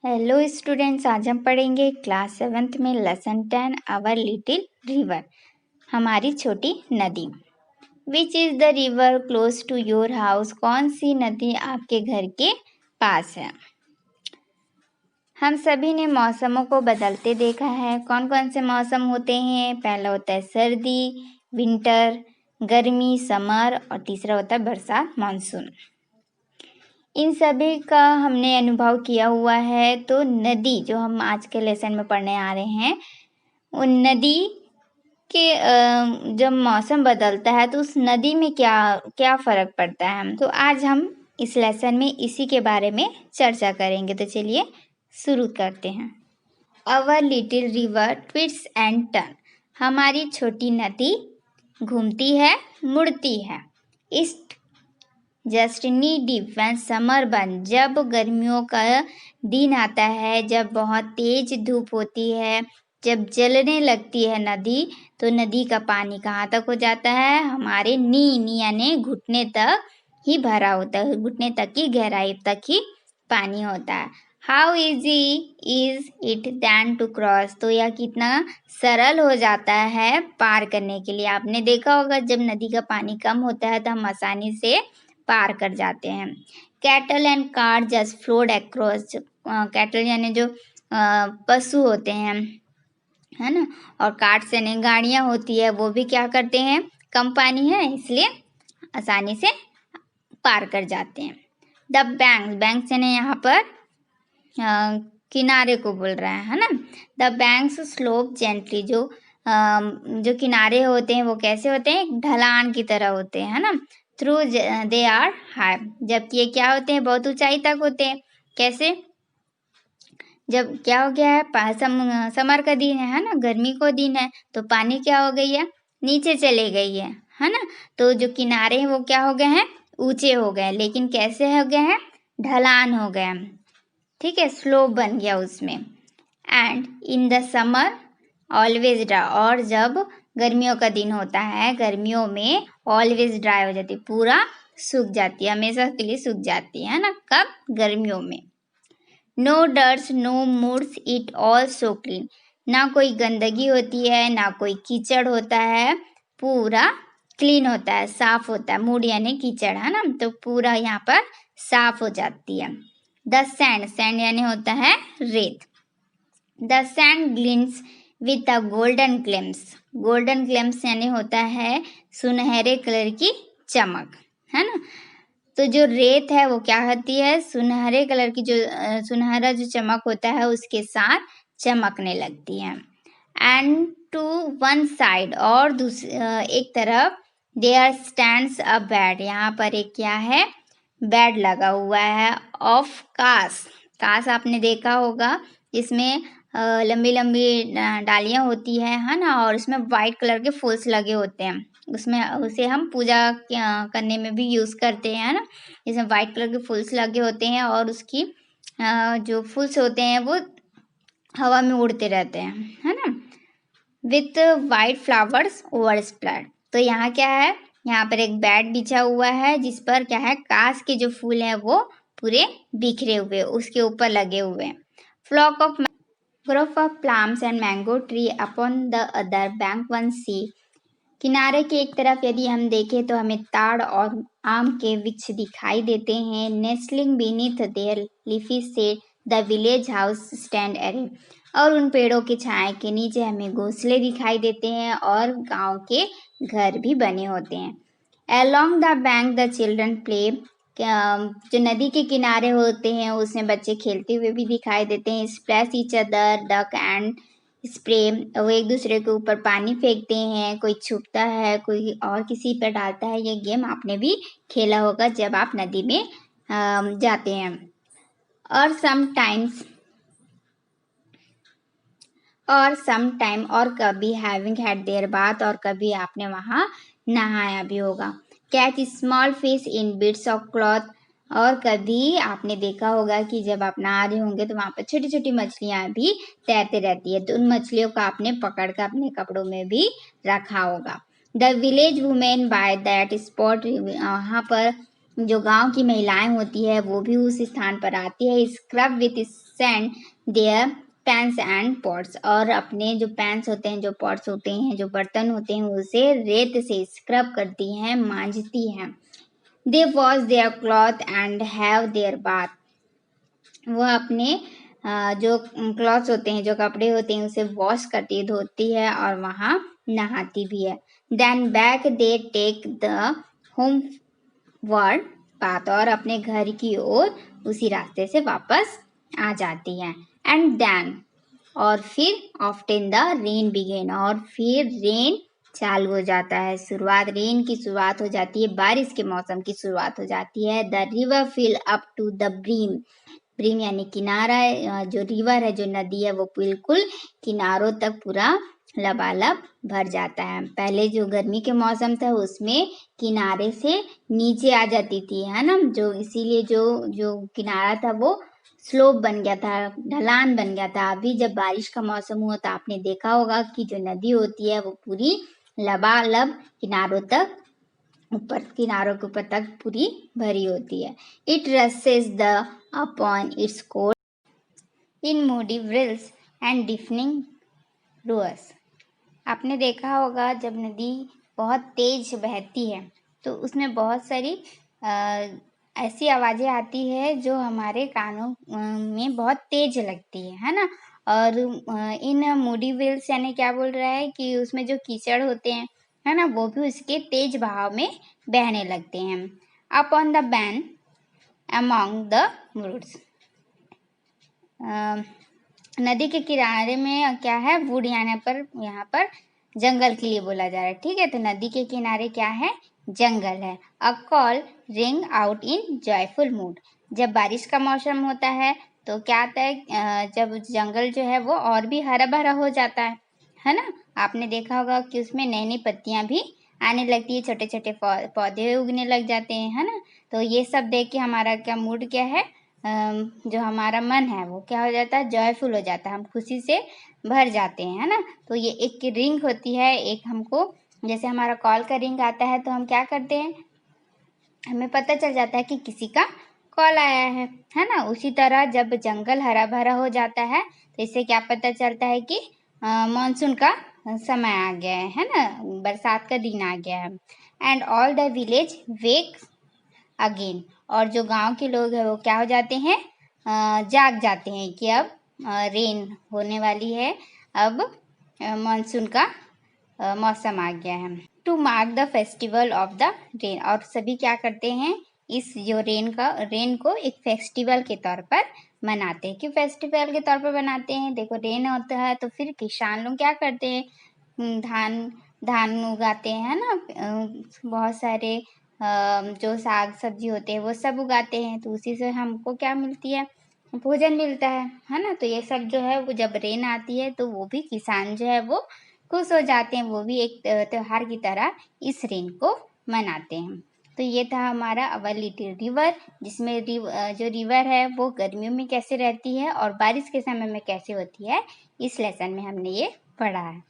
Hello students, आज हम पढ़ेंगे क्लास 7th में लेसन 10 आवर लिटिल रिवर, हमारी छोटी नदी। Which is the river close to your house? कौन सी नदी आपके घर के पास है? हम सभी ने मौसमों को बदलते देखा है। कौन कौन से मौसम होते हैं? पहला होता है सर्दी, विंटर, गर्मी, समर, और तीसरा होता है बरसात, मानसून। इन सभी का हमने अनुभव किया हुआ है। तो नदी जो हम आज के लेसन में पढ़ने आ रहे हैं, उन नदी के जब मौसम बदलता है तो उस नदी में क्या क्या फ़र्क पड़ता है। तो आज हम इस लेसन में इसी के बारे में चर्चा करेंगे। तो चलिए शुरू करते हैं। Our little river twist and turn. हमारी छोटी नदी घूमती है, मुड़ती है। East just knee deep when summer burn. जब गर्मियों का दिन आता है, जब बहुत तेज धूप होती है, जब जलने लगती है नदी, तो नदी का पानी कहाँ तक हो जाता है? हमारे नी यानी घुटने तक ही भरा होता है, घुटने तक की गहराई तक ही पानी होता है। How easy is it then to cross. तो यह कितना सरल हो जाता है पार करने के लिए। आपने देखा होगा जब नदी का पानी कम होता है तो हम आसानी से पार कर जाते हैं। Cattle and car just flowed across. Cattle यानी जो पशु होते हैं, है ना, और कार्ट्स यानी गाड़ियाँ होती है, वो भी क्या करते हैं? कम पानी है इसलिए आसानी से पार कर जाते हैं। द बैंक्स यानी यहाँ पर किनारे को बोल रहा है ना। The banks slope gently. जो किनारे होते हैं वो कैसे होते हैं? एक ढलान की तरह होते हैं, है ना। Through they are high. जबकि ये क्या होते हैं? बहुत ऊंचाई तक होते हैं। कैसे? जब क्या हो गया है, समर का दिन है ना, गर्मी को दिन है, तो पानी क्या हो गई है? नीचे चले गई है ना। तो जो किनारे हैं वो क्या हो गए हैं? ऊंचे हो गए। लेकिन कैसे हो गए हैं? ढलान हो गए, ठीक है, स्लोप बन गया उसमें। And in the summer always dry. और जब गर्मियों का दिन होता है, गर्मियों में ऑलवेज ड्राई हो जाती है, पूरा सूख जाती है, हमेशा के लिए सूख जाती है ना। कब? गर्मियों में। No dirts no moods it all so clean. ना कोई गंदगी होती है, ना कोई कीचड़ होता है, पूरा क्लीन होता है, साफ होता है। मूड यानी कीचड़, है ना, तो पूरा यहाँ पर साफ हो जाती है। द सैंड यानी होता है रेत। The sand glimpse with a golden glimpse. Golden glimpse यानी होता है सुनहरे कलर की चमक, है ना। तो जो रेत है वो क्या होती है? सुनहरे कलर की, जो सुनहरा जो चमक होता है उसके साथ चमकने लगती है। एंड टू वन साइड, और एक तरफ, देयर स्टैंड्स अ बेड। यहाँ पर एक क्या है? बेड लगा हुआ है ऑफ कास। कास आपने देखा होगा, इसमें लंबी लंबी डालियाँ होती है ना, और इसमें वाइट कलर के फूल्स लगे होते हैं। उसमें उसे हम पूजा करने में भी यूज़ करते हैं ना। इसमें वाइट कलर के फूल्स लगे होते हैं और उसकी जो फूल्स होते हैं वो हवा में उड़ते रहते हैं, है ना। With white flowers over spread. तो यहाँ क्या है? यहाँ पर एक बेड बिछा हुआ है जिस पर क्या है? कास के जो फूल हैं वो पूरे बिखरे हुए उसके ऊपर लगे हुए हैं। Flock of group of palms and mango tree upon the other bank one see. किनारे के एक तरफ यदि हम देखें तो हमें ताड़ और आम के वृक्ष दिखाई देते हैं। Nestling beneath their leafy shade the village house stand array. और उन पेड़ों की छाया के नीचे हमें घोंसले दिखाई देते हैं और गांव के घर भी बने होते हैं। Along the bank the children play. जो नदी के किनारे होते हैं उसमें बच्चे खेलते हुए भी दिखाई देते हैं। Splash each other duck and spray. वो एक दूसरे के ऊपर पानी फेंकते हैं, कोई छुपता है, कोई और किसी पर डालता है। ये गेम आपने भी खेला होगा जब आप नदी में जाते हैं। और समटाइम और कभी हैविंग हैड देयर बाथ, और कभी आपने वहाँ नहाया भी होगा। Catch small fish in bits of cloth. और कभी आपने देखा होगा कि जब आप नहा रहे होंगे तो वहाँ पर छोटी छोटी मछलियाँ भी तैरते रहती है, तो उन मछलियों को आपने पकड़ कर अपने कपड़ों में भी रखा होगा। The village women by that spot. वहाँ पर जो गांव की महिलाएं होती है वो भी उस स्थान पर आती है, scrub with sand their pans and pots, और अपने जो पैंस होते हैं, जो पॉट्स होते हैं, जो बर्तन होते हैं, उसे रेत से स्क्रब करती हैं, मांजती हैं। दे wash their cloth and have their bath, वह अपने जो क्लॉथ्स होते हैं, जो कपड़े होते हैं, उसे वॉश करती है, धोती है और वहाँ नहाती भी है। Then back they take the homeward path, और अपने घर की ओर उसी रास्ते से वापस आ जाती है। एंड देन, और फिर ऑफ्टन द रेन बिगेन, और फिर रेन चालू हो जाता है, रेन की शुरुआत हो जाती है, बारिश के मौसम की शुरुआत हो जाती है। The river fill up to the brim, brim यानी किनारा, जो रिवर है, जो नदी है, वो बिल्कुल किनारों तक पूरा लबालब भर जाता है। पहले जो गर्मी के मौसम था उसमें किनारे से नीचे आ जाती थी, है ना, जो इसीलिए जो जो किनारा था वो स्लोप बन गया था, ढलान बन गया था। अभी जब बारिश का मौसम हुआ तो आपने देखा होगा कि जो नदी होती है वो पूरी लबालब किनारों तक, ऊपर किनारों के ऊपर तक पूरी भरी होती है। It rushes the upon its course in moody whirls and deafening roars. आपने देखा होगा जब नदी बहुत तेज बहती है तो उसमें बहुत सारी ऐसी आवाज़ें आती है जो हमारे कानों में बहुत तेज लगती है ना। और इन मूडी व्हील्स यानी क्या बोल रहा है कि उसमें जो कीचड़ होते हैं, है ना, वो भी उसके तेज बहाव में बहने लगते हैं। Up on the bank among the woods, नदी के किनारे में क्या है, वुड यहाँ पर जंगल के लिए बोला जा रहा है, ठीक है। तो नदी के किनारे क्या है, जंगल है। A call ring out in joyful mood, जब बारिश का मौसम होता है तो क्या आता है, जब जंगल जो है वो और भी हरा भरा हो जाता है ना। आपने देखा होगा कि उसमें नई नई पत्तियां भी आने लगती है, छोटे छोटे पौधे उगने लग जाते हैं, है ना। तो ये सब देख के हमारा क्या मूड क्या है, जो हमारा मन है वो क्या हो जाता है, जॉयफुल हो जाता है, हम खुशी से भर जाते हैं, है ना। तो ये एक रिंग होती है, एक हमको जैसे हमारा कॉल का रिंग आता है तो हम क्या करते हैं, हमें पता चल जाता है कि किसी का कॉल आया है ना। उसी तरह जब जंगल हरा भरा हो जाता है तो इससे क्या पता चलता है कि मानसून का समय आ गया है ना, बरसात का दिन आ गया है। And all the village wake again, और जो गांव के लोग हैं वो क्या हो जाते हैं, जाग जाते हैं कि अब रेन होने वाली है, अब मानसून का मौसम आ गया है। To mark the festival of the rain, और सभी क्या करते हैं, इस जो रेन को एक फेस्टिवल के तौर पर मनाते हैं। क्यों फेस्टिवल के तौर पर बनाते हैं, देखो रेन होता है तो फिर किसान लोग क्या करते हैं, धान धान उगाते हैं ना, बहुत सारे जो साग सब्जी होते हैं वो सब उगाते हैं, तो उसी से हमको क्या मिलती है, भोजन मिलता है ना। तो ये सब जो है वो जब रेन आती है तो वो भी किसान जो है वो खुश हो जाते हैं, वो भी एक त्योहार की तरह इस रेन को मनाते हैं। तो ये था हमारा अवर लिटिल रिवर, जिसमें जो रिवर है वो गर्मियों में कैसे रहती है और बारिश के समय में कैसे होती है, इस लेसन में हमने ये पढ़ा है।